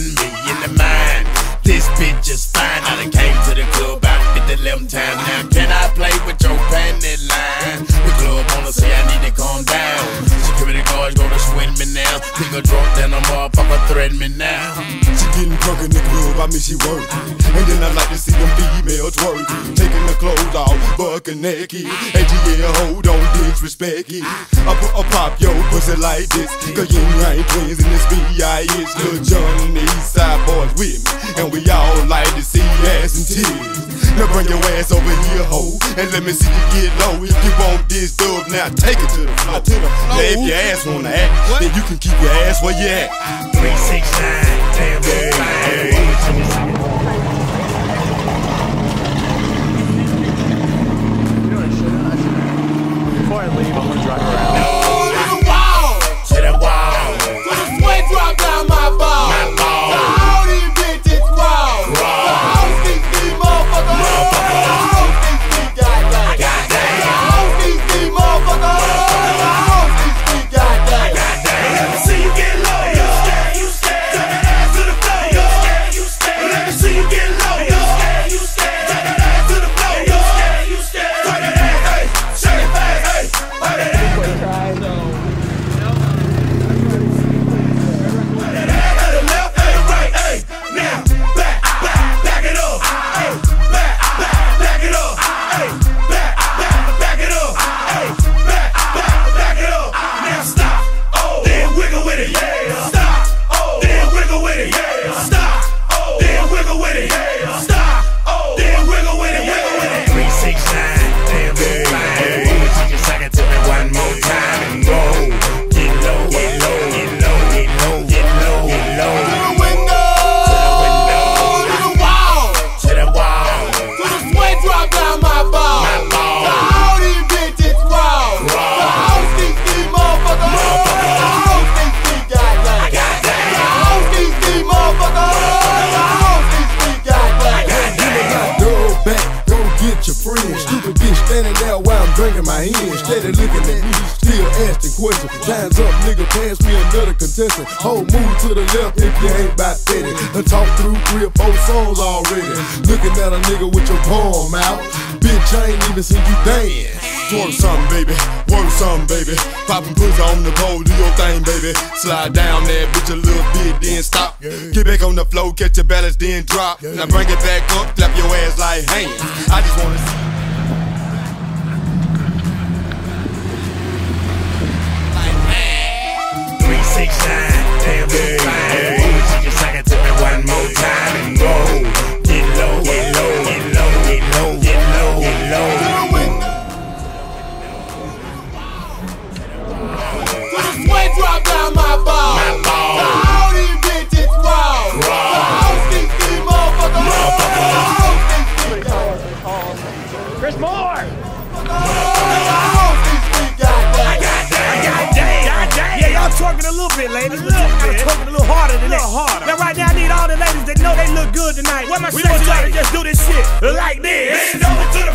and me in the mind. This bitch is fine. I done came to the club about 50-11 times. Now can I play with your panty line? The club wanna say I need to calm down. Security guards gonna swing me now. Nigga drunk, then a motherfucker threaten me now. She getting drunk in the club, I mean she working. And then I like to see them females twerking, taking the clothes off, bucking naked. And yeah, hold on, disrespect it. I pop your pussy like this, cause you ain't twins in this B.I.H. Lil Jon and the East Side boys with me, and we all like to see ass and titties. Now bring your ass over here, ho, and let me see you get low. If you want this dub, now take it to the floor. Now if your ass wanna act, then you can keep your ass where you at. 369, damn good. Before I leave, I'm gonna drive around. To the wall, to the wall, to the sweat drop down my ball. My ball. All these bitches raw. All these motherfuckers. All these goddamn. All these motherfuckers. All these goddamn. Let me see you get low. You scared? You scared? Turn that ass to the floor. You scared? You scared? Let me see you get low. You scared? You scared? Turn that ass to the floor. You scared? You scared? Turn that ass, hey, shake it fast, hey, hey. Drinking my hand, steady looking at me, still asking questions. Time's up, nigga, pass me another contestant. Whole move to the left if you ain't about 30. Done talk through 3 or 4 songs already. Looking at a nigga with your palm out. Bitch, I ain't even seen you dance. Twerk something, baby, work something, baby. Poppin' pussy on the pole, do your thing, baby. Slide down that bitch a little bit, then stop. Get back on the floor, catch your balance, then drop. Now bring it back up, clap your ass like hands. I just wanna see. 369, damn good. She can suck it to me one more time and go. Get low, get low, get low, get low, get low, get low. To the sweat drop down my ball. My ball. All these bitches raw. All these motherfuckers. Chris Moore! Twerking a little bit, ladies. Twerking a little harder than that. Now, right now, I need all the ladies that know they look good tonight. Where my we gonna try to just do this shit like this. Bend over to the